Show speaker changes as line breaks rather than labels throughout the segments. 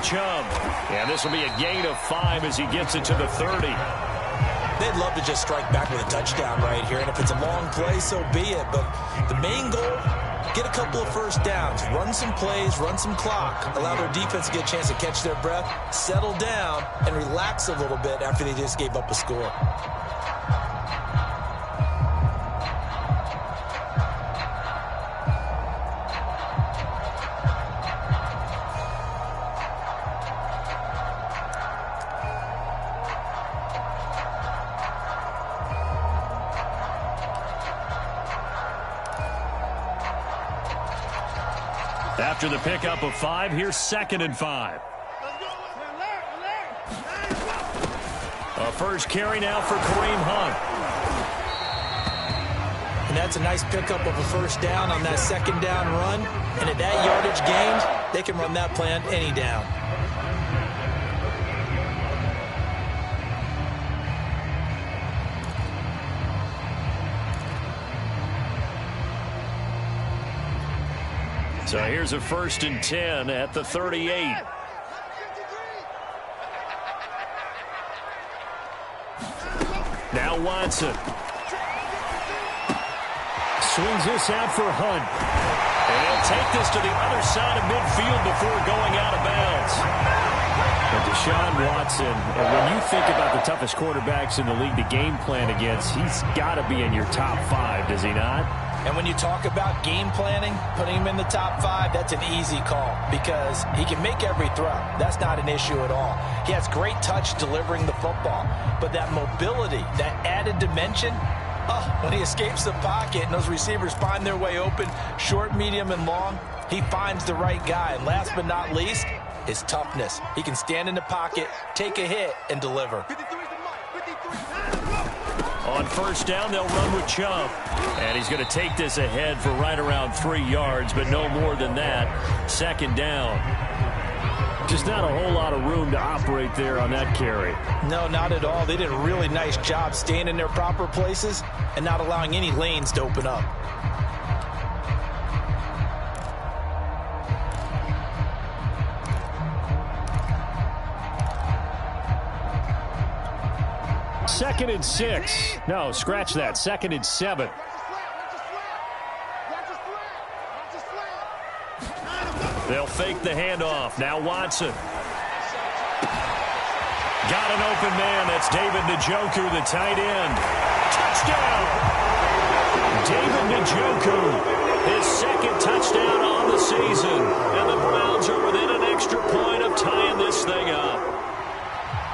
Chubb. And this will be a gain of 5 as he gets it to the 30.
They'd love to just strike back with a touchdown right here, and if it's a long play, so be it. But the main goal, get a couple of first downs, run some plays, run some clock, allow their defense to get a chance to catch their breath, settle down, and relax a little bit after they just gave up a score.
After the pickup of 5, here's 2nd and 5. A first carry now for Kareem Hunt.
And that's a nice pickup of a first down on that 2nd down run. And at that yardage gained, they can run that play on any down.
So here's a 1st and 10 at the 38. Now Watson. Swings this out for Hunt. And he'll take this to the other side of midfield before going out of bounds. And Deshaun Watson, and when you think about the toughest quarterbacks in the league to game plan against, he's got to be in your top 5, does he not?
And when you talk about game planning, putting him in the top 5, that's an easy call because he can make every throw. That's not an issue at all. He has great touch delivering the football. But that mobility, that added dimension, when he escapes the pocket and those receivers find their way open, short, medium, and long, he finds the right guy. And last but not least, his toughness. He can stand in the pocket, take a hit, and deliver.
On 1st down, they'll run with Chubb. And he's going to take this ahead for right around 3 yards, but no more than that. 2nd down. Just not a whole lot of room to operate there on that carry.
No, not at all. They did a really nice job staying in their proper places and not allowing any lanes to open up.
Second and 6. No, scratch that. 2nd and 7. They'll fake the handoff. Now Watson. Got an open man. That's David Njoku, the tight end. Touchdown! David Njoku, his 2nd touchdown on the season. And the Browns are within an extra point of tying this thing up.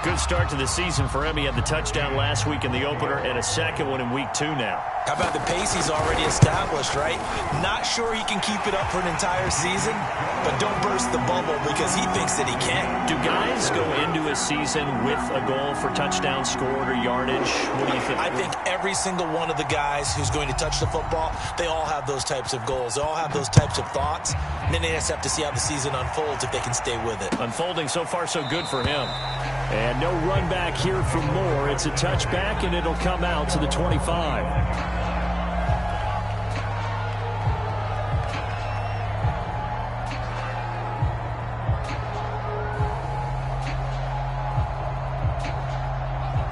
Good start to the season for him. He had the touchdown last week in the opener and a 2nd one in week 2 now.
How about the pace he's already established, right? Not sure he can keep it up for an entire season, but don't burst the bubble because he thinks that he can.
Do guys go into a season with a goal for touchdown scored or yardage? What do you think?
I think every single one of the guys who's going to touch the football, they all have those types of goals. They all have those types of thoughts. And then they just have to see how the season unfolds if they can stay with it. Unfolding
so far so good for him. And no run back here for Moore. It's a touchback, and it'll come out to the 25.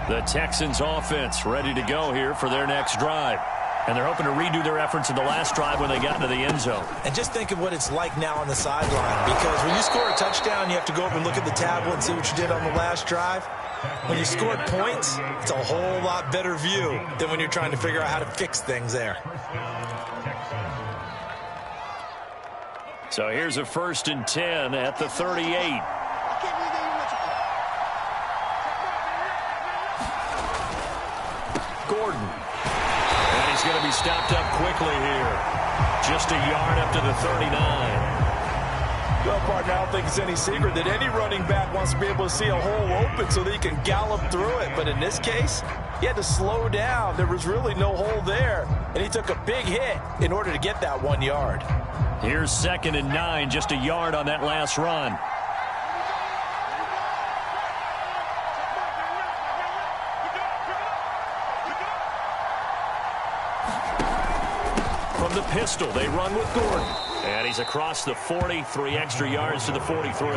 The Texans offense ready to go here for their next drive. And they're hoping to redo their efforts in the last drive when they got into the end zone.
And just think of what it's like now on the sideline. Because when you score a touchdown, you have to go over and look at the tablet and see what you did on the last drive. When you scored points, it's a whole lot better view than when you're trying to figure out how to fix things there.
So here's a 1st and 10 at the 38. Gordon. And he's going to be stopped up quickly here. Just a yard up to the 39.
Well, partner, I don't think it's any secret that any running back wants to be able to see a hole open so that he can gallop through it. But in this case, he had to slow down. There was really no hole there. And he took a big hit in order to get that 1 yard.
Here's 2nd and 9, just a yard on that last run. From the pistol, they run with Gordon. And he's across the 40, 3 extra yards to the 43.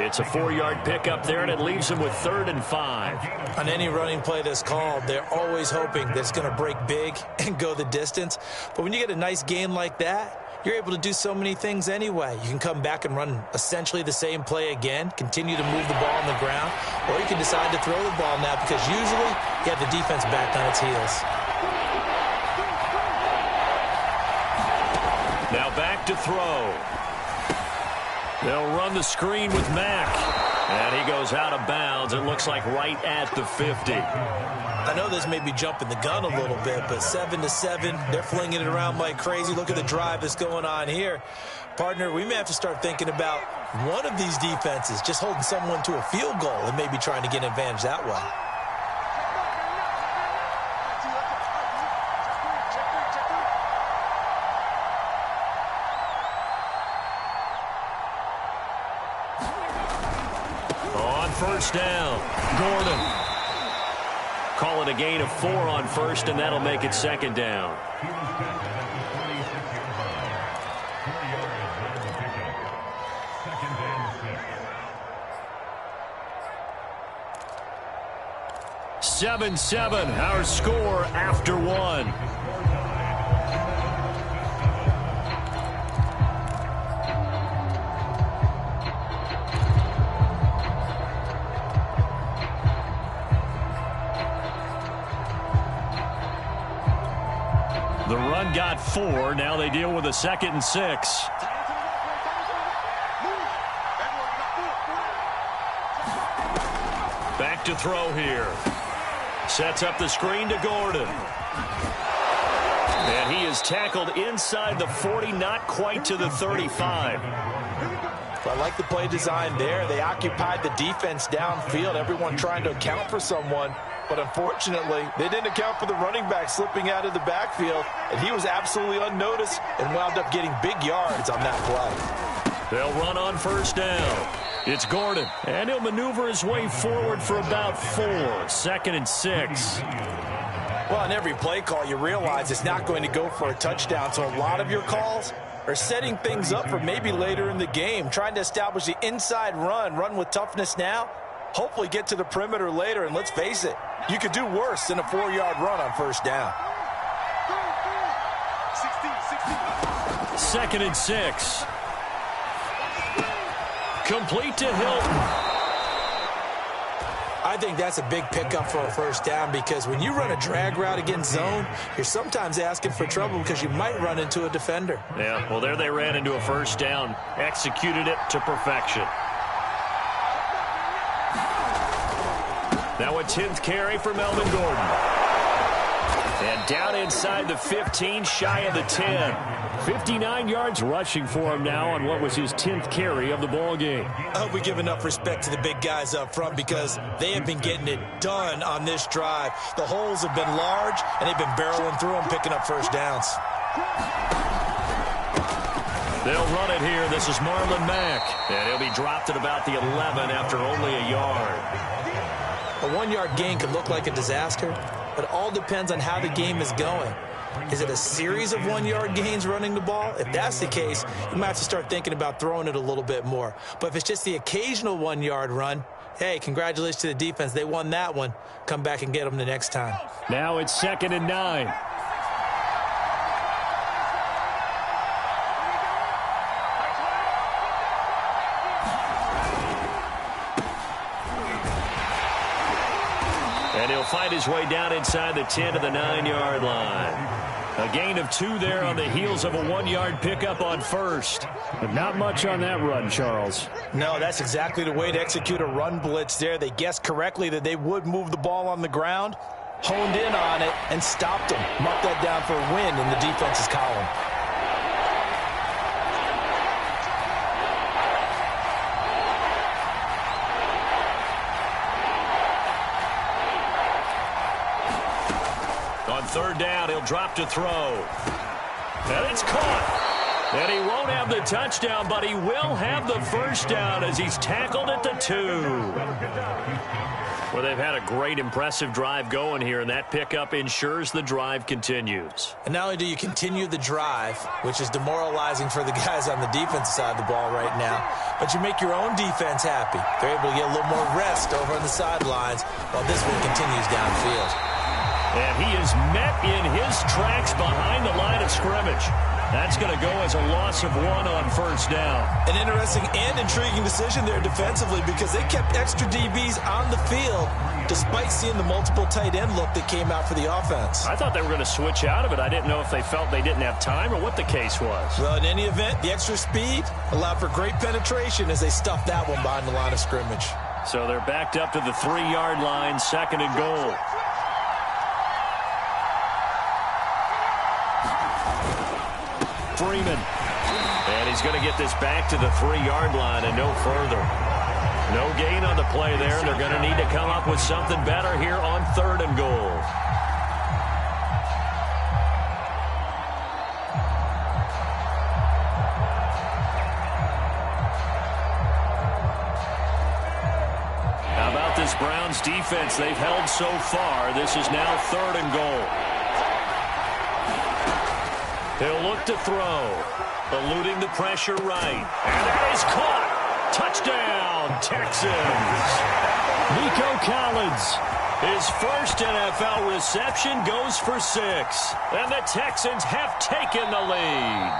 It's a 4-yard pickup there, and it leaves him with 3rd and 5.
On any running play that's called, they're always hoping that it's going to break big and go the distance. But when you get a nice gain like that, you're able to do so many things anyway. You can come back and run essentially the same play again, continue to move the ball on the ground, or you can decide to throw the ball now because usually you have the defense back on its heels.
Now back to throw. They'll run the screen with Mack. And he goes out of bounds. It looks like right at the 50.
I know this may be jumping the gun a little bit, but 7-7, they're flinging it around like crazy. Look at the drive that's going on here. Partner, we may have to start thinking about one of these defenses just holding someone to a field goal and maybe trying to get an advantage that way.
First down, Gordon. Call it a gain of 4 on first, and that'll make it 2nd down. Seven, our score after 1. The run got 4. Now they deal with a 2nd and 6. Back to throw here. Sets up the screen to Gordon. And he is tackled inside the 40, not quite to the 35.
I like the play design there. They occupied the defense downfield, everyone trying to account for someone. But unfortunately, they didn't account for the running back slipping out of the backfield, and he was absolutely unnoticed and wound up getting big yards on that play.
They'll run on first down. It's Gordon, and he'll maneuver his way forward for about 4. 2nd and 6.
Well, on every play call, you realize it's not going to go for a touchdown, so a lot of your calls are setting things up for maybe later in the game, trying to establish the inside run with toughness now, hopefully get to the perimeter later, and let's face it, you could do worse than a 4-yard run on first down.
2nd and 6. Complete to Hilton.
I think that's a big pickup for a first down because when you run a drag route against zone, you're sometimes asking for trouble because you might run into a defender.
Yeah, well, there they ran into a first down. Executed it to perfection. Now a 10th carry for Melvin Gordon. And down inside the 15, shy of the 10. 59 yards rushing for him now on what was his 10th carry of the ball game.
I hope we give enough respect to the big guys up front because they have been getting it done on this drive. The holes have been large, and they've been barreling through them, picking up first downs.
They'll run it here. This is Marlon Mack. And he'll be dropped at about the 11 after only a yard.
A 1-yard gain could look like a disaster, but it all depends on how the game is going. Is it a series of 1-yard gains running the ball? If that's the case, you might have to start thinking about throwing it a little bit more. But if it's just the occasional 1-yard run, hey, congratulations to the defense. They won that one. Come back and get them the next time.
Now it's 2nd and 9. And he'll find his way down inside the 10 to the 9-yard line. A gain of 2 there on the heels of a 1-yard pickup on first.
But not much on that run, Charles.
No, that's exactly the way to execute a run blitz there. They guessed correctly that they would move the ball on the ground, honed in on it, and stopped them. Mark that down for a win in the defense's column.
On 3rd down, he'll drop to throw. And it's caught. And he won't have the touchdown, but he will have the first down as he's tackled at the 2. Well, they've had a great, impressive drive going here, and that pickup ensures the drive continues.
And not only do you continue the drive, which is demoralizing for the guys on the defensive side of the ball right now, but you make your own defense happy. They're able to get a little more rest over on the sidelines while this one continues downfield.
And he is met in his tracks behind the line of scrimmage. That's going to go as a loss of 1 on first down.
An interesting and intriguing decision there defensively because they kept extra DBs on the field despite seeing the multiple tight end look that came out for the offense.
I thought they were going to switch out of it. I didn't know if they felt they didn't have time or what the case was.
Well, in any event, the extra speed allowed for great penetration as they stuffed that one behind the line of scrimmage.
So they're backed up to the 3-yard line, 2nd and goal. Freeman. And he's going to get this back to the 3-yard line and no further. No gain on the play there. They're going to need to come up with something better here on 3rd and goal. How about this Browns defense? They've held so far. This is now 3rd and goal. He'll look to throw. Eluding the pressure right. And that is caught. Touchdown, Texans. Nico Collins. His first NFL reception goes for 6. And the Texans have taken the lead.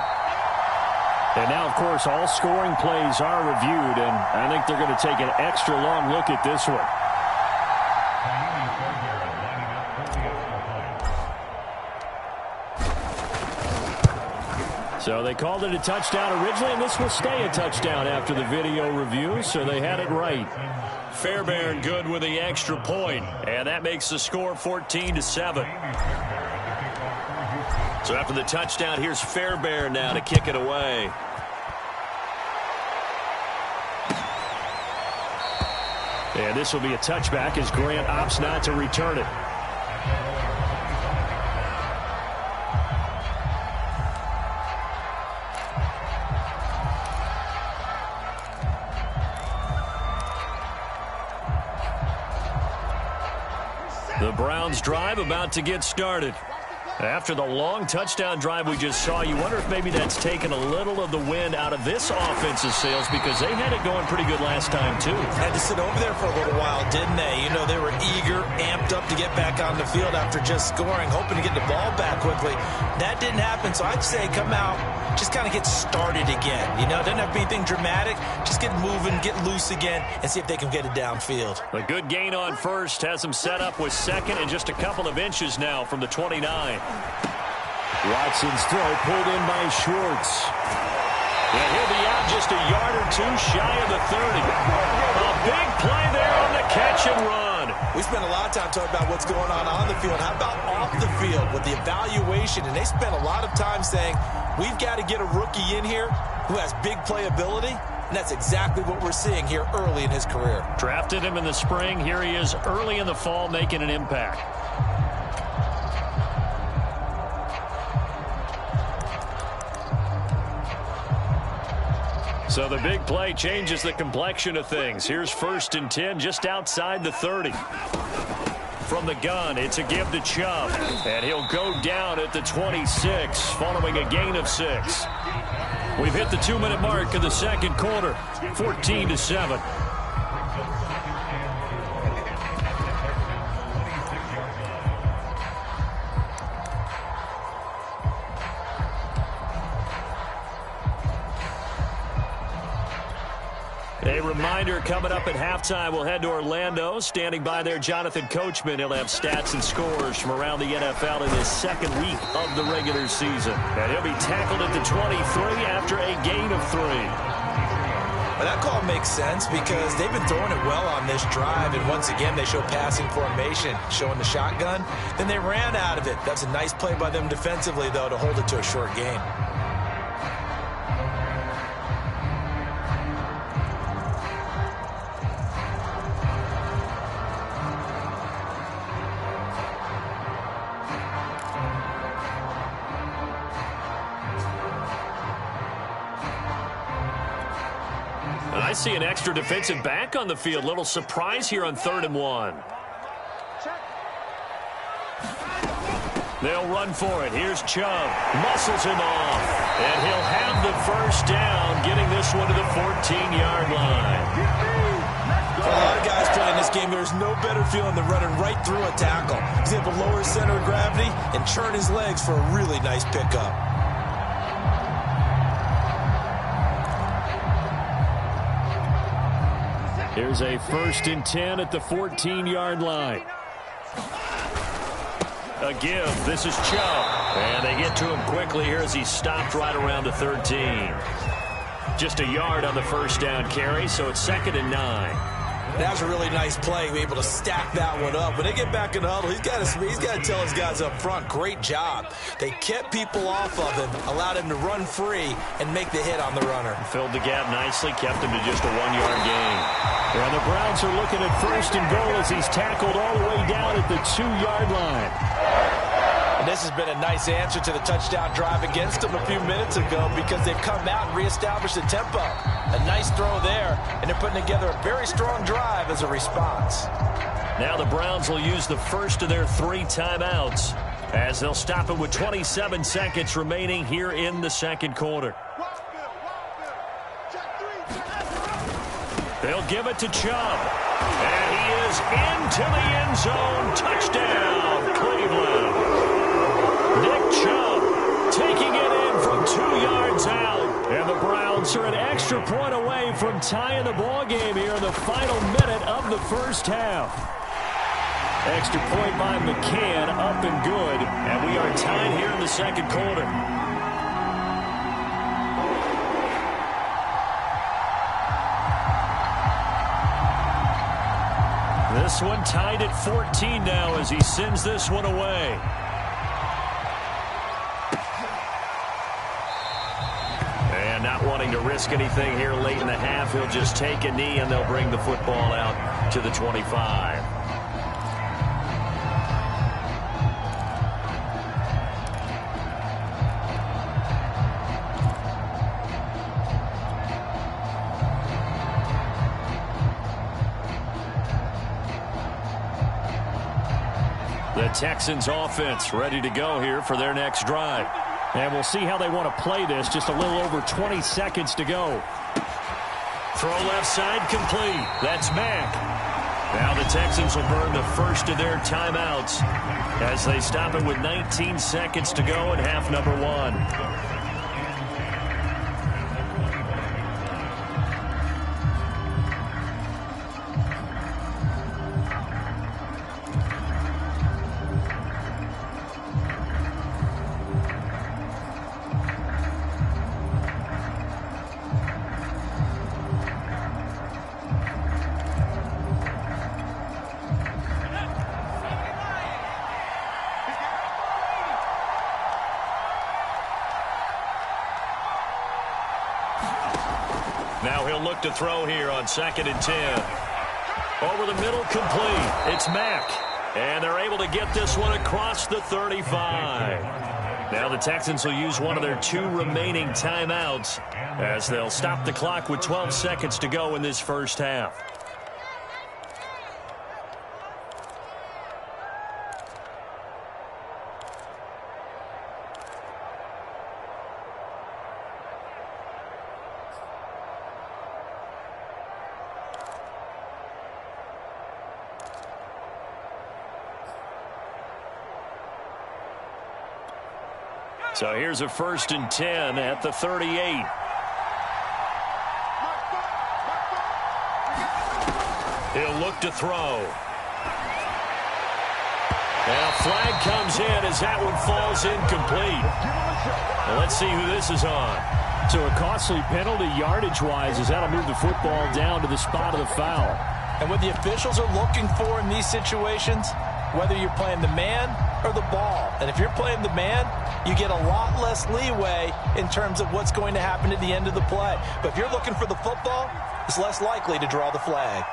And now, of course, all scoring plays are reviewed, and I think they're going to take an extra long look at this one. So they called it a touchdown originally, and this will stay a touchdown after the video review, so they had it right. Fairbairn good with the extra point, and that makes the score 14-7. So after the touchdown, here's Fairbairn now to kick it away. And this will be a touchback as Grant opts not to return it. The Browns drive about to get started. After the long touchdown drive we just saw, you wonder if maybe that's taken a little of the wind out of this offense's sails because they had it going pretty good last time, too.
Had to sit over there for a little while, didn't they? You know, they were eager, amped up to get back on the field after just scoring, hoping to get the ball back quickly. That didn't happen, so I'd say come out, just kind of get started again. You know, doesn't have to be anything dramatic. Just get moving, get loose again, and see if they can get it downfield.
A good gain on first has them set up with 2nd and just a couple of inches now from the 29.
Watson's throw pulled in by Schwartz.
And he'll be out just a yard or 2 shy of the 30. A big play there on the catch and run.
We spent a lot of time talking about what's going on the field. How about off the field with the evaluation? And they spent a lot of time saying, we've got to get a rookie in here who has big playability. And that's exactly what we're seeing here early in his career.
Drafted him in the spring. Here he is early in the fall making an impact. So the big play changes the complexion of things. Here's 1st and 10 just outside the 30. From the gun, it's a give to Chubb. And he'll go down at the 26 following a gain of 6. We've hit the 2-minute mark of the 2nd quarter, 14-7. A reminder coming up at halftime, we'll head to Orlando. Standing by there, Jonathan Coachman. He'll have stats and scores from around the NFL in his 2nd week of the regular season. And he'll be tackled at the 23 after a gain of 3.
Well, that call makes sense because they've been throwing it well on this drive, and once again they show passing formation, showing the shotgun. Then they ran out of it. That's a nice play by them defensively, though, to hold it to a short game.
see an extra defensive back on the field. Little surprise here on 3rd and 1. They'll run for it. Here's Chubb. Muscles him off. And he'll have the first down, getting this one to the 14-yard line.
For a lot of guys playing this game, there's no better feeling than running right through a tackle. He's able to lower his center of gravity and turn his legs for a really nice pickup.
Here's a 1st and 10 at the 14-yard line. A give. This is Chubb. And they get to him quickly here as he stopped right around the 13. Just a yard on the first down carry, so it's 2nd and 9.
That was a really nice play, able to stack that one up. When they get back in the huddle, he's got to tell his guys up front, great job. They kept people off of him, allowed him to run free and make the hit on the runner.
Filled the gap nicely, kept him to just a 1-yard gain. And the Browns are looking at 1st and goal as he's tackled all the way down at the 2-yard line.
And this has been a nice answer to the touchdown drive against them a few minutes ago because they've come out and reestablished the tempo. A nice throw there, and they're putting together a very strong drive as a response.
Now the Browns will use the first of their 3 timeouts as they'll stop it with 27 seconds remaining here in the 2nd quarter. They'll give it to Chubb. And he is into the end zone. Touchdown, Cleveland. Nick Chubb taking it in from 2 yards out. And the Browns are an extra point away from tying the ball game here in the final minute of the first half. Extra point by McCann, up and good. And we are tied here in the 2nd quarter. This one tied at 14 now as he sends this one away. And not wanting to risk anything here late in the half, he'll just take a knee and they'll bring the football out to the 25. The Texans offense ready to go here for their next drive. And we'll see how they want to play this. Just a little over 20 seconds to go. Throw left side complete. That's Mack. Now the Texans will burn the first of their timeouts as they stop it with 19 seconds to go in half number 1. Now he'll look to throw here on 2nd and 10. Over the middle, complete. It's Mack. And they're able to get this one across the 35. Now the Texans will use one of their 2 remaining timeouts as they'll stop the clock with 12 seconds to go in this first half. So here's a 1st and 10 at the 38. He'll look to throw. And a flag comes in as that one falls incomplete. Well, let's see who this is on.
So a costly penalty yardage-wise as that'll move the football down to the spot of the foul.
And what the officials are looking for in these situations, whether you're playing the man or the ball. And if you're playing the man, you get a lot less leeway in terms of what's going to happen at the end of the play. But if you're looking for the football, it's less likely to draw the flag.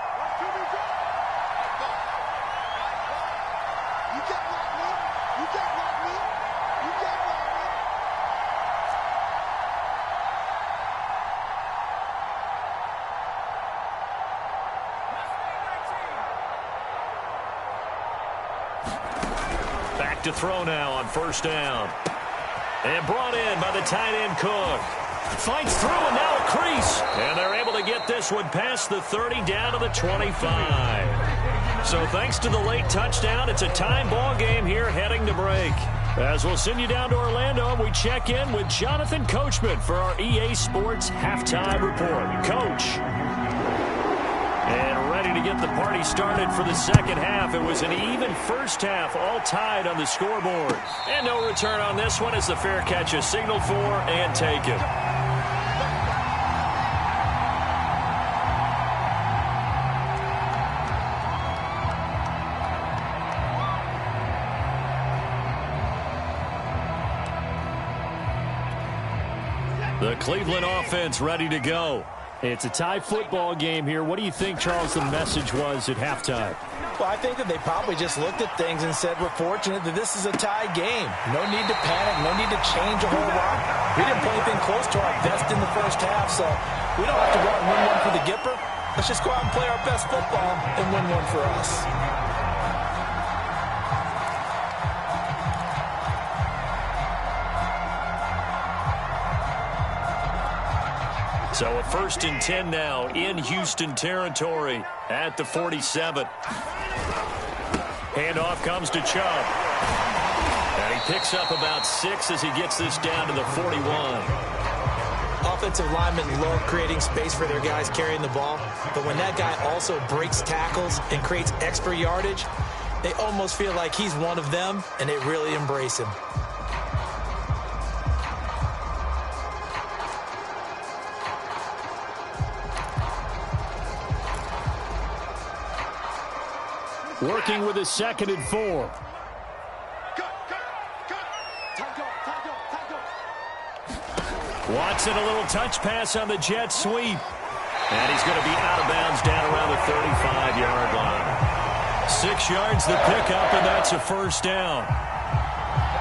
back to throw now on first down. And brought in by the tight end Cook. Fights through and now a crease. And they're able to get this one past the 30 down to the 25. So thanks to the late touchdown, it's a time ball game here heading to break. As we'll send you down to Orlando, we check in with Jonathan Coachman for our EA Sports Halftime Report. Coach. And ready to get the party started for the second half. It was an even first half, all tied on the scoreboard. And no return on this one as the fair catch is signaled for and taken. The Cleveland offense ready to go. It's a tie football game here. What do you think, Charles, the message was at halftime?
Well, I think that they probably just looked at things and said, we're fortunate that this is a tie game. No need to panic. No need to change a whole lot. We didn't play anything close to our best in the first half, so we don't have to go out and win one for the Gipper. Let's just go out and play our best football and win one for us.
So a 1st and 10 now in Houston territory at the 47. Handoff comes to Chubb. And he picks up about 6 as he gets this down to the 41.
Offensive linemen love creating space for their guys carrying the ball. But when that guy also breaks tackles and creates extra yardage, they almost feel like he's one of them, and they really embrace him.
Working with a 2nd and 4.
Watson, a little touch pass on the jet sweep. And he's going to be out of bounds down around the 35-yard line. 6 yards the pickup, and that's a first down.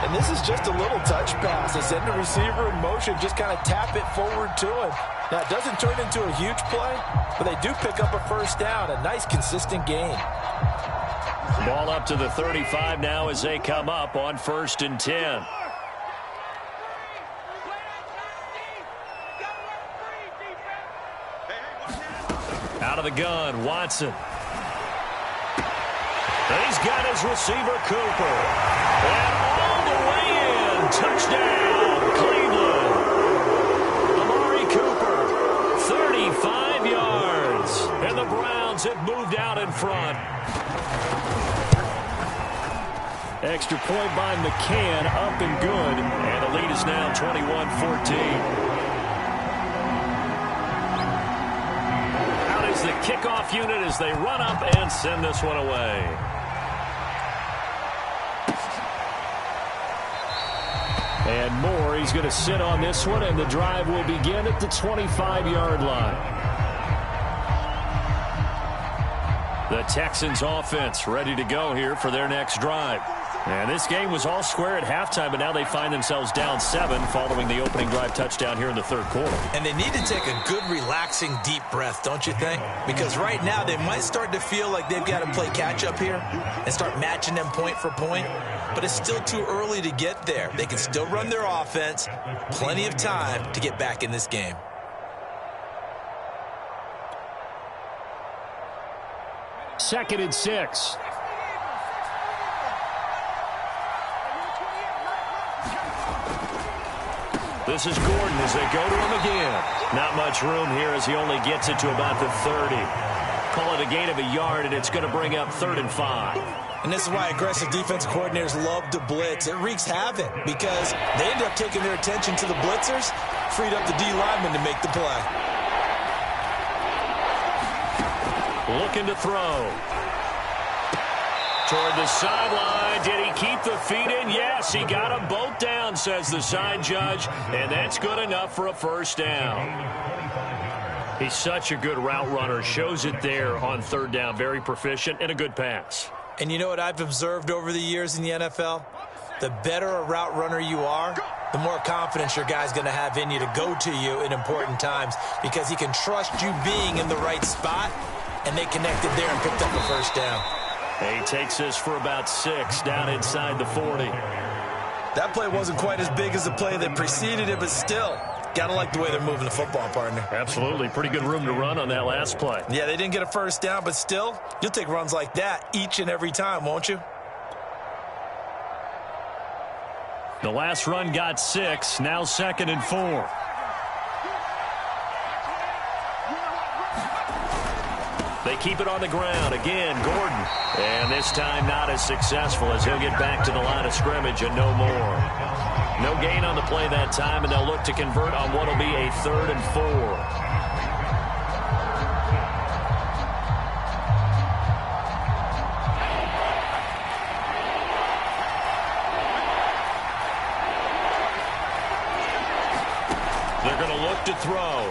And this is just a little touch pass. They send the receiver in motion, just kind of tap it forward to him. Now, it doesn't turn into a huge play, but they do pick up a first down, a nice, consistent gain.
Ball up to the 35 now as they come up on 1st and 10. Out of the gun, Watson. He's got his receiver, Cooper. And all the way in. Touchdown, Cleveland. Amari Cooper, 35 yards. And the Browns have moved out in front.
Extra point by McCann, up and good.
And the lead is now 21-14. Out is the kickoff unit as they run up and send this one away.
And Moore, he's going to sit on this one, and the drive will begin at the 25-yard line.
The Texans offense ready to go here for their next drive. And this game was all square at halftime, but now they find themselves down 7 following the opening drive touchdown here in the 3rd quarter.
And they need to take a good, relaxing, deep breath, don't you think? Because right now they might start to feel like they've got to play catch-up here and start matching them point for point. But it's still too early to get there. They can still run their offense. Plenty of time to get back in this game.
Second and 6.
This is Gordon as they go to him again. Not much room here as he only gets it to about the 30. Call it a gain of a yard, and it's going to bring up 3rd and 5.
And this is why aggressive defensive coordinators love to blitz. It wreaks havoc because they end up taking their attention to the blitzers, freed up the D lineman to make the play.
Looking to throw. Toward the sideline. Did he keep the feet in? Yes, he got them both down, says the side judge. And that's good enough for a first down. He's such a good route runner. Shows it there on 3rd down. Very proficient and a good pass.
And you know what I've observed over the years in the NFL? The better a route runner you are, the more confidence your guy's going to have in you to go to you in important times because he can trust you being in the right spot, and they connected there and picked up a first down.
He takes this for about 6 down inside the 40.
That play wasn't quite as big as the play that preceded it, but still, got to like the way they're moving the football, partner.
Absolutely. Pretty good room to run on that last play.
Yeah, they didn't get a first down, but still, you'll take runs like that each and every time, won't you?
The last run got 6, now 2nd and 4. They keep it on the ground. Again, Gordon. And this time not as successful as he'll get back to the line of scrimmage and no more. No gain on the play that time, and they'll look to convert on what will be a 3rd and 4. They're going to look to throw.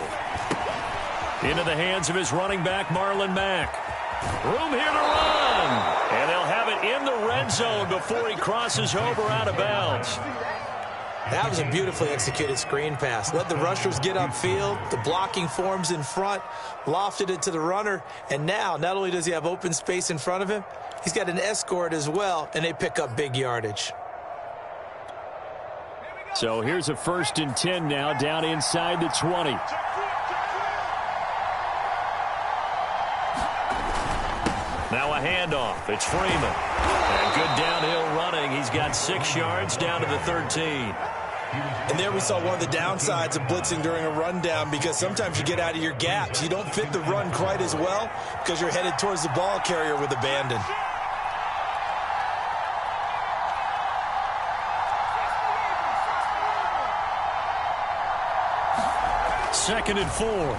Into the hands of his running back, Marlon Mack. Room here to run. And they'll have it in the red zone before he crosses over out of bounds.
That was a beautifully executed screen pass. Let the rushers get upfield. The blocking forms in front. Lofted it to the runner. And now, not only does he have open space in front of him, he's got an escort as well, and they pick up big yardage.
So here's a 1st and 10 now down inside the 20. Now a handoff. It's Freeman. And good downhill running. He's got 6 yards down to the 13.
And there we saw one of the downsides of blitzing during a rundown, because sometimes you get out of your gaps. You don't fit the run quite as well because you're headed towards the ball carrier with abandon.
Second and 4.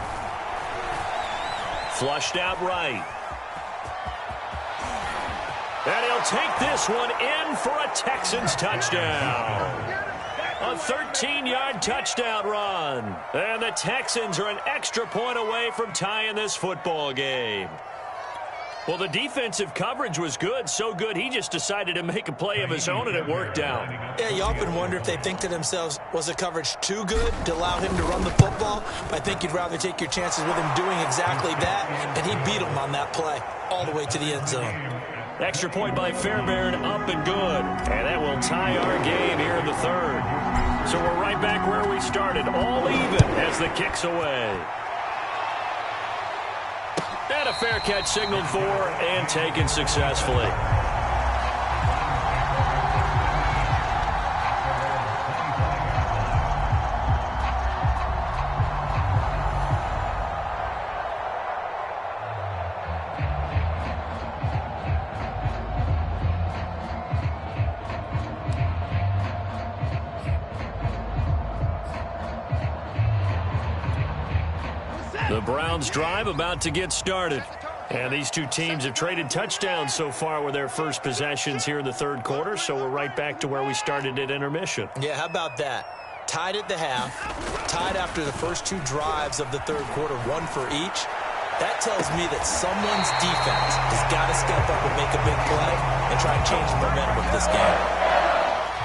Flushed out right. And he'll take this one in for a Texans touchdown. A 13-yard touchdown run. And the Texans are an extra point away from tying this football game. Well, the defensive coverage was good, so good he just decided to make a play of his own, and it worked out.
Yeah, you often wonder if they think to themselves, was the coverage too good to allow him to run the football? I think you'd rather take your chances with him doing exactly that, and he beat him on that play all the way to the end zone.
Extra point by Fairbairn, up and good. And that will tie our game here in the 3rd. So we're right back where we started, all even as the kick's away. And a fair catch signaled for and taken successfully. The Browns drive about to get started. And these two teams have traded touchdowns so far with their first possessions here in the 3rd quarter, so we're right back to where we started at intermission.
Yeah, how about that? Tied at the half, tied after the first 2 drives of the 3rd quarter, 1 for each. That tells me that someone's defense has got to step up and make a big play and try and change the momentum of this game.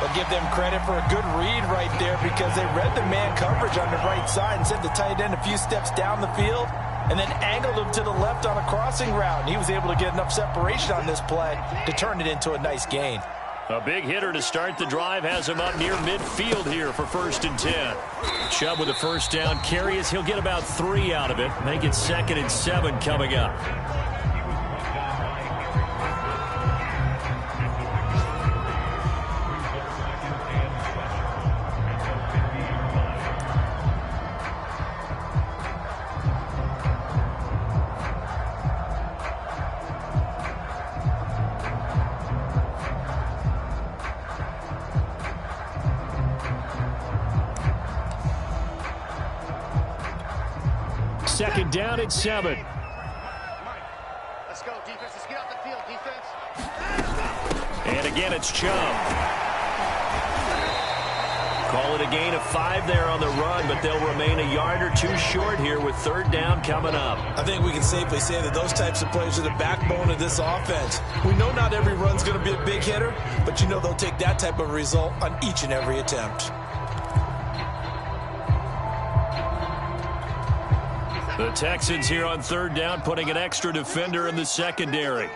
I'll give them credit for a good read right there, because they read the man coverage on the right side and sent the tight end a few steps down the field and then angled him to the left on a crossing route. And he was able to get enough separation on this play to turn it into a nice gain.
A big hitter to start the drive has him up near midfield here for 1st and 10. Chubb with a first down carry as he'll get about 3 out of it. Make it 2nd and 7 coming up. Second down at 7.
Let's go, defense. Let's get off the field, defense.
And again, it's Chubb. Call it a gain of 5 there on the run, but they'll remain a yard or 2 short here with 3rd down coming up.
I think we can safely say that those types of plays are the backbone of this offense. We know not every run's going to be a big hitter, but you know they'll take that type of result on each and every attempt.
The Texans here on 3rd down, putting an extra defender in the secondary.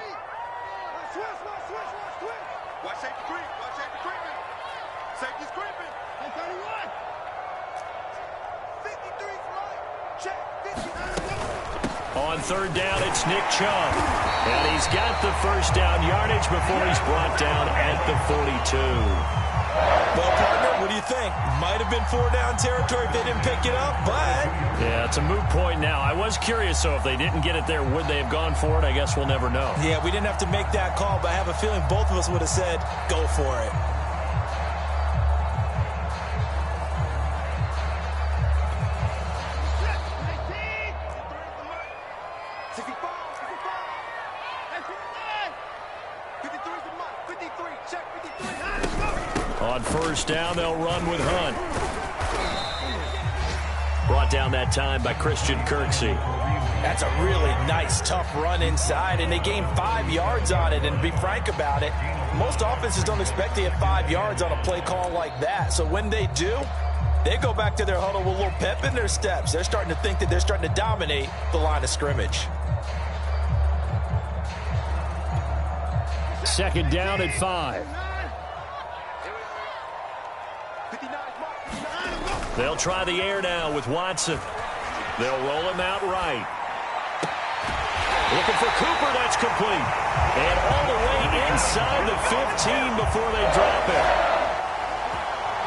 On third down, it's Nick Chubb. And he's got the first down yardage before he's brought down at the 42.
Well, partner, what do you think? Might have been 4-down territory if they didn't pick it up, but...
Yeah, it's a moot point now. I was curious, so if they didn't get it there, would they have gone for it? I guess we'll never know.
Yeah, we didn't have to make that call, but I have a feeling both of us would have said, go for it.
On first down, they'll run with Hunt. Brought down that time by Christian Kirksey.
That's a really nice, tough run inside, and they gained 5 yards on it. And to be frank about it, most offenses don't expect to get 5 yards on a play call like that. So when they do, they go back to their huddle with a little pep in their steps. They're starting to think that they're starting to dominate the line of scrimmage.
Second down at 5. They'll try the air now with Watson. They'll roll him out right. Looking for Cooper, that's complete. And all the way inside the 15 before they drop it.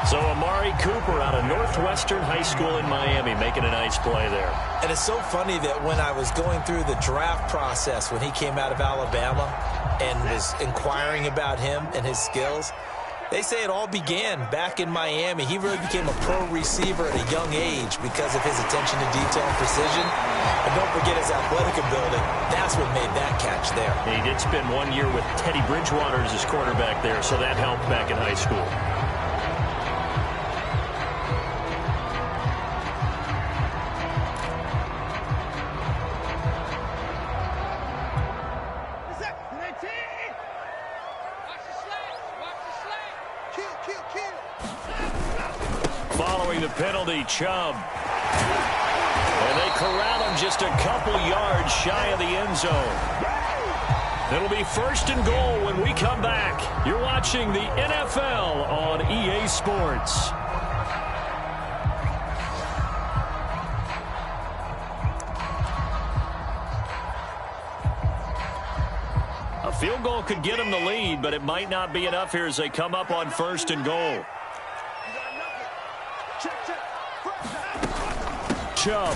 So Amari Cooper out of Northwestern High School in Miami making a nice play there.
And it's so funny that when I was going through the draft process when he came out of Alabama and was inquiring about him and his skills, they say it all began back in Miami. He really became a pro receiver at a young age because of his attention to detail and precision. And don't forget his athletic ability. That's what made that catch there.
He did spend 1 year with Teddy Bridgewater as his quarterback there, so that helped back in high school. Following the penalty, Chubb. And they corral him just a couple yards shy of the end zone. It'll be first and goal when we come back. You're watching the NFL on EA Sports. A field goal could get them the lead, but it might not be enough here as they come up on first and goal. Chubb.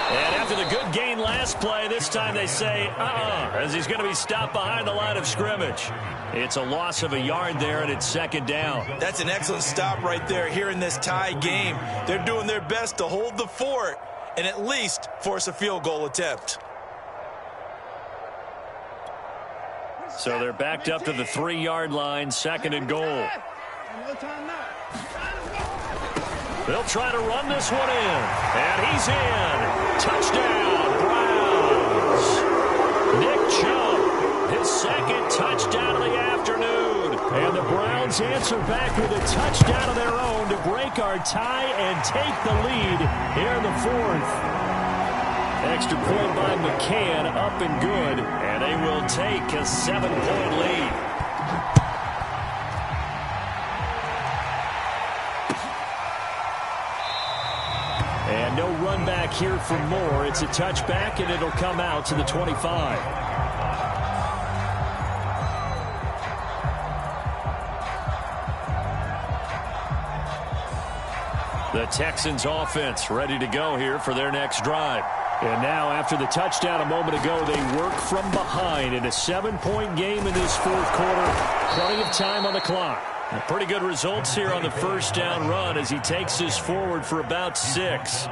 And after the good gain last play, this time they say, as he's going to be stopped behind the line of scrimmage. It's a loss of a yard there, and it's second down.
That's an excellent stop right there here in this tie game. They're doing their best to hold the fort and at least force a field goal attempt.
So they're backed up to the 3-yard line, second and goal. They'll try to run this one in. And he's in. Touchdown, Browns. Nick Chubb, his second touchdown of the afternoon. And the Browns answer back with a touchdown of their own to break our tie and take the lead here in the fourth. Extra point by McCann, up and good. And they will take a 7-point lead. And no run back here for more. It's a touchback, and it'll come out to the 25. The Texans offense ready to go here for their next drive. And now, after the touchdown a moment ago, they work from behind in a 7-point game in this fourth quarter. Plenty of time on the clock. Pretty good results here on the first down run as he takes this forward for about 6.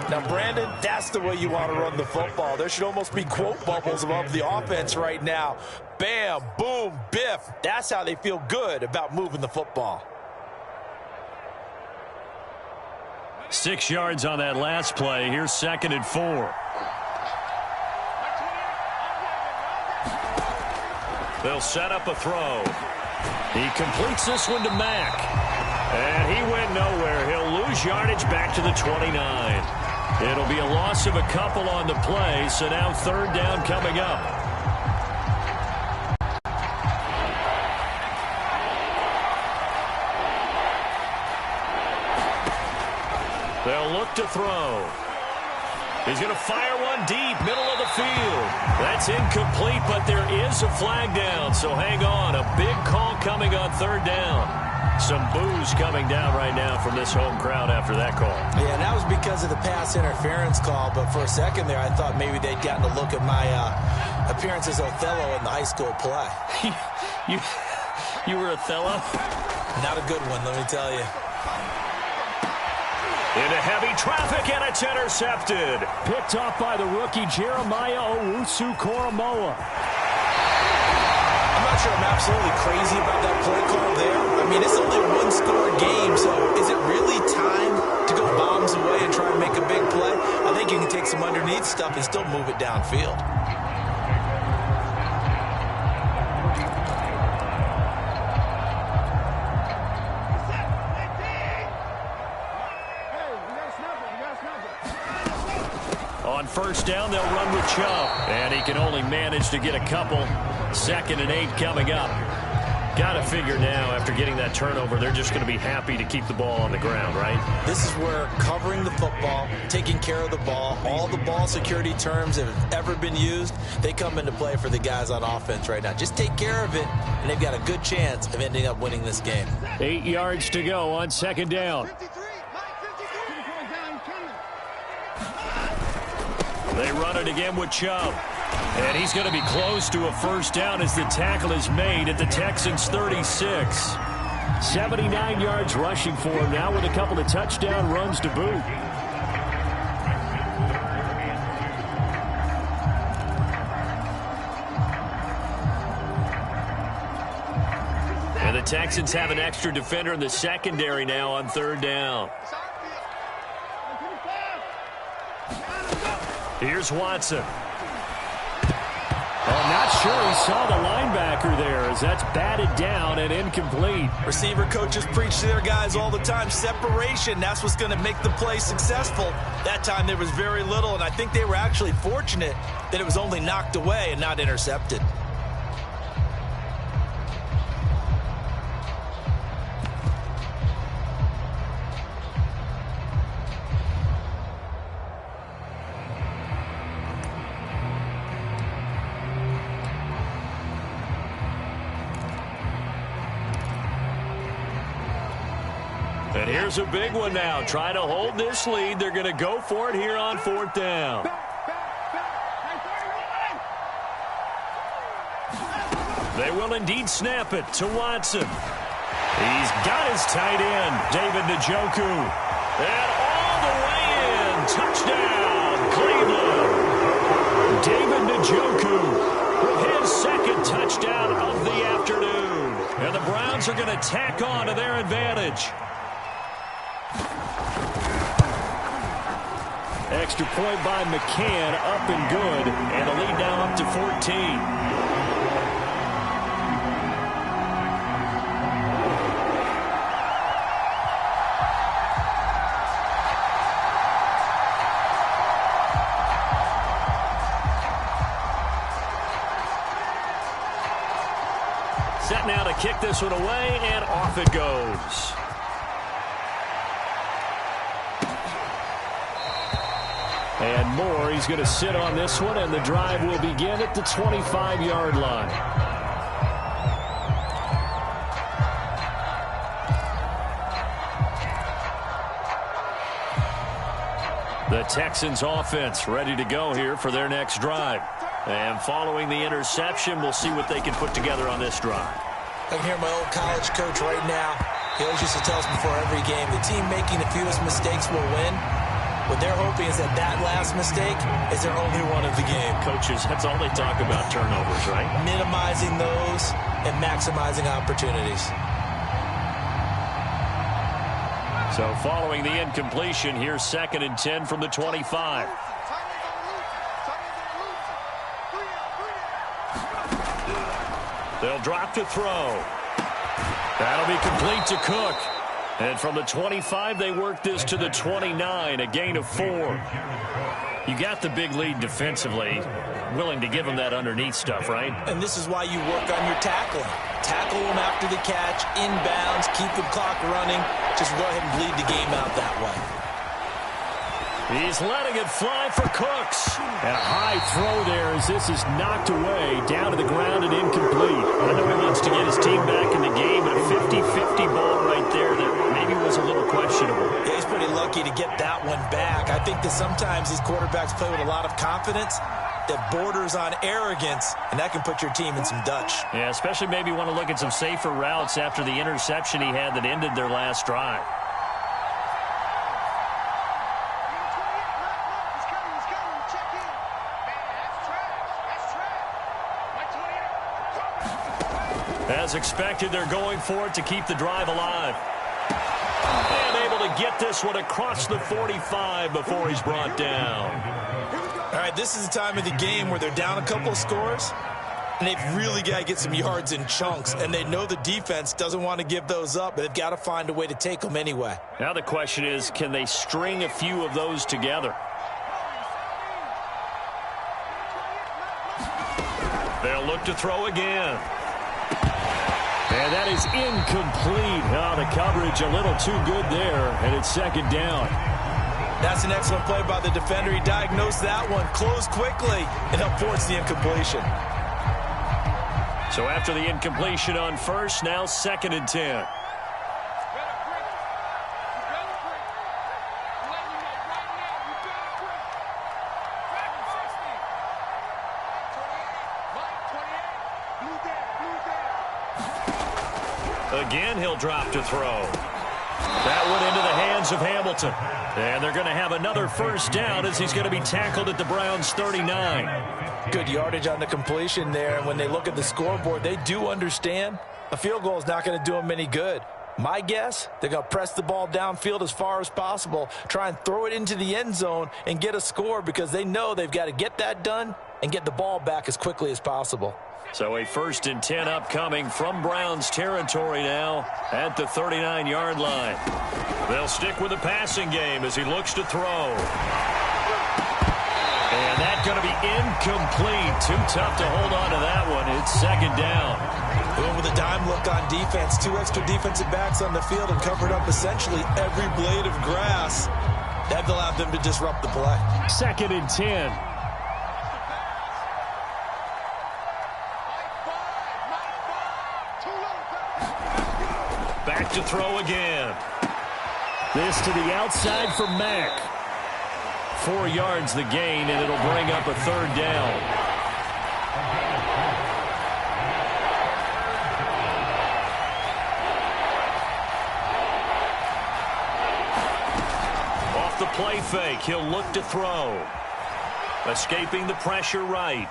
Now, Brandon, that's the way you want to run the football. There should almost be quote bubbles above the offense right now. Bam, boom, biff. That's how they feel good about moving the football.
6 yards on that last play. Here's second and 4. They'll set up a throw. He completes this one to Mack. And he went nowhere. He'll lose yardage back to the 29. It'll be a loss of a couple on the play, so now third down coming up. They'll look to throw. He's going to fire one one deep, middle of the field. That's incomplete, but there is a flag down, so hang on. A big call coming on third down. Some boos coming down right now from this home crowd after that call.
Yeah, and that was because of the pass interference call, but for a second there, I thought maybe they'd gotten a look at my appearance as Othello in the high school play.
You were Othello?
Not a good one, let me tell you.
Into heavy traffic, and it's intercepted.
Picked off by the rookie Jeremiah Owusu-Koramoah.
I'm not sure I'm absolutely crazy about that play call there. I mean, it's only a one-score game, so is it really time to go bombs away and try and make a big play? I think you can take some underneath stuff and still move it downfield.
On first down, they'll run with Chubb. And he can only manage to get a couple. 2nd and 8 coming up. Got to figure now, after getting that turnover, they're just going to be happy to keep the ball on the ground, right?
This is where covering the football, taking care of the ball, all the ball security terms that have ever been used, they come into play for the guys on offense right now. Just take care of it, and they've got a good chance of ending up winning this game.
8 yards to go on 2nd down. They run it again with Chubb. And he's going to be close to a first down as the tackle is made at the Texans' 36. 79 yards rushing for him now with a couple of touchdown runs to boot. And the Texans have an extra defender in the secondary now on 3rd down. Here's Watson. I'm not sure he saw the linebacker there as that's batted down and incomplete.
Receiver coaches preach to their guys all the time. Separation, that's what's going to make the play successful. That time there was very little, and I think they were actually fortunate that it was only knocked away and not intercepted.
And here's a big one now. Trying to hold this lead. They're going to go for it here on 4th down. They will indeed snap it to Watson. He's got his tight end, David Njoku. And all the way in. Touchdown, Cleveland. David Njoku with his 2nd touchdown of the afternoon. And the Browns are going to tack on to their advantage. Extra point by McCann, up and good, and a lead now up to 14. Set now to kick this one away, and off it goes. And Moore, he's going to sit on this one, and the drive will begin at the 25-yard line. The Texans offense ready to go here for their next drive. And following the interception, we'll see what they can put together on this drive.
I can hear my old college coach right now. He always used to tell us before every game, the team making the fewest mistakes will win. What they're hoping is that that last mistake is their only one of the game.
Coaches, that's all they talk about, turnovers, right?
Minimizing those and maximizing opportunities.
So following the incompletion, here's 2nd and 10 from the 25. They'll drop to throw. That'll be complete to Cook. And from the 25, they work this to the 29, a gain of 4. You got the big lead defensively, willing to give them that underneath stuff, right?
And this is why you work on your tackling. Tackle them after the catch, inbounds, keep the clock running. Just go ahead and bleed the game out that way.
He's letting it fly for Cooks. And a high throw there as this is knocked away, down to the ground and incomplete. I know he wants to get his team back in the game, but a 50-50 ball right there that maybe was a little questionable.
Yeah, he's pretty lucky to get that one back. I think that sometimes these quarterbacks play with a lot of confidence that borders on arrogance, and that can put your team in some Dutch.
Yeah, especially maybe want to look at some safer routes after the interception he had that ended their last drive. As expected, they're going for it to keep the drive alive. And able to get this one across the 45 before he's brought down.
All right, this is the time of the game where they're down a couple of scores, and they've really got to get some yards in chunks, and they know the defense doesn't want to give those up, but they've got to find a way to take them anyway.
Now the question is, can they string a few of those together? They'll look to throw again. And that is incomplete. Oh, the coverage a little too good there, and it's second down.
That's an excellent play by the defender. He diagnosed that one, closed quickly, and helped force the incompletion.
So after the incompletion on first, now 2nd and 10. Again, he'll drop to throw. That went into the hands of Hamilton. And they're going to have another first down as he's going to be tackled at the Browns' 39.
Good yardage on the completion there. And when they look at the scoreboard, they do understand a field goal is not going to do them any good. My guess, they're going to press the ball downfield as far as possible, try and throw it into the end zone and get a score because they know they've got to get that done and get the ball back as quickly as possible.
So a 1st and 10 upcoming from Browns territory now at the 39-yard line. They'll stick with the passing game as he looks to throw. And that's going to be incomplete. Too tough to hold on to that one. It's 2nd down.
Going with a dime look on defense. 2 extra defensive backs on the field and covered up essentially every blade of grass. That allowed them to disrupt the play.
2nd and 10. Back to throw again. This to the outside for Mack. 4 yards the gain, and it'll bring up a 3rd down. Off the play fake, he'll look to throw. Escaping the pressure right.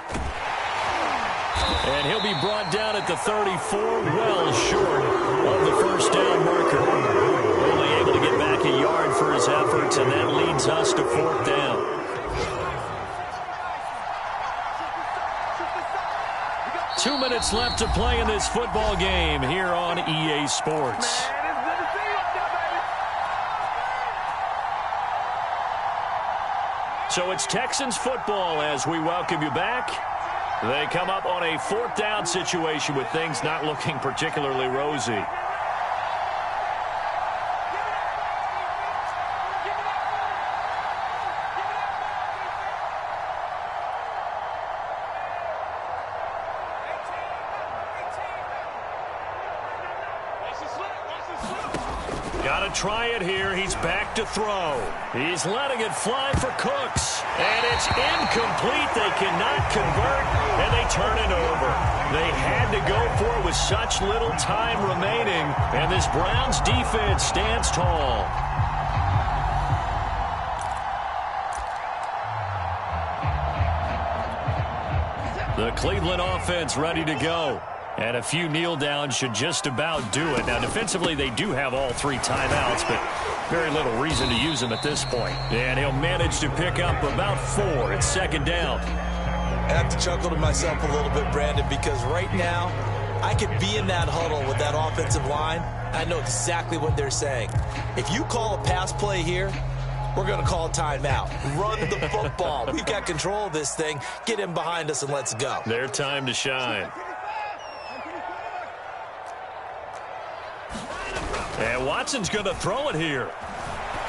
And he'll be brought down at the 34, well short of the first down marker. Only able to get back a yard for his efforts, and that leads us to 4th down. Two minutes left to play in this football game here on EA Sports. So it's Texans football as we welcome you back. They come up on a 4th down situation with things not looking particularly rosy. Got to try it here. He's back to throw. He's letting it fly for Cooks. And it's incomplete. They cannot convert, and they turn it over. They had to go for it with such little time remaining, and this Browns defense stands tall. The Cleveland offense ready to go. And a few kneel downs should just about do it. Now, defensively, they do have all 3 timeouts, but very little reason to use them at this point. And he'll manage to pick up about 4. It's 2nd down.
I have to chuckle to myself a little bit, Brandon, because right now, I could be in that huddle with that offensive line. I know exactly what they're saying. If you call a pass play here, we're going to call a timeout. Run the football. We've got control of this thing. Get him behind us and let's go.
Their time to shine. And Watson's going to throw it here.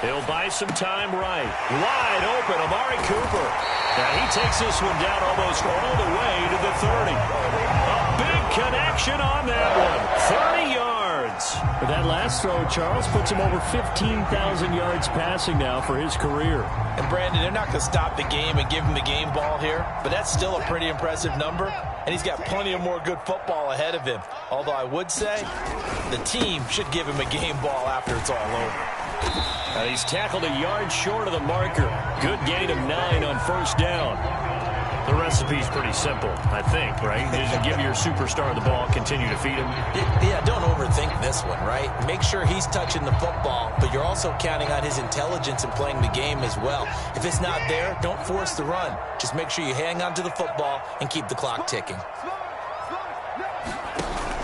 He'll buy some time right. Wide open, Amari Cooper. Now he takes this one down almost all the way to the 30. A big connection on that one. 30 yards.
But that last throw, Charles, puts him over 15,000 yards passing now for his career.
And Brandon, they're not going to stop the game and give him the game ball here, but that's still a pretty impressive number, and he's got plenty of more good football ahead of him. Although I would say the team should give him a game ball after it's all over.
He's tackled a yard short of the marker. Good gain of 9 on first down. The recipe's pretty simple, I think, right? Just give your superstar the ball, continue to feed him.
Yeah, don't overthink this one, right? Make sure he's touching the football, but you're also counting on his intelligence in playing the game as well. If it's not there, don't force the run. Just make sure you hang on to the football and keep the clock ticking.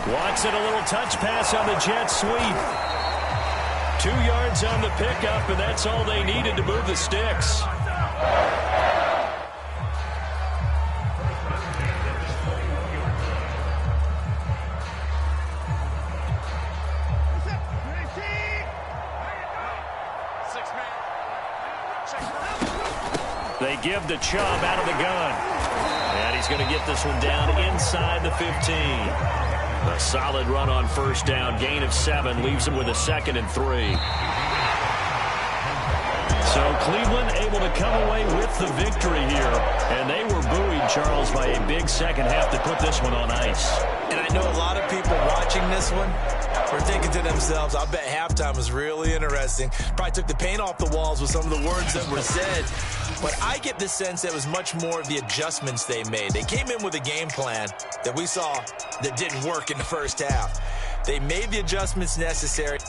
Watson, a little touch pass on the jet sweep. 2 yards on the pickup, and that's all they needed to move the sticks. They give the Chubb out of the gun. And he's going to get this one down inside the 15. A solid run on first down. Gain of 7 leaves him with a 2nd and 3. So Cleveland able to come away with the victory here. And they were buoyed, Charles, by a big second half to put this one on ice.
And I know a lot of people watching this one were thinking to themselves, I bet halftime was really interesting. Probably took the paint off the walls with some of the words that were said. But I get the sense that it was much more of the adjustments they made. They came in with a game plan that we saw that didn't work in the first half. They made the adjustments necessary.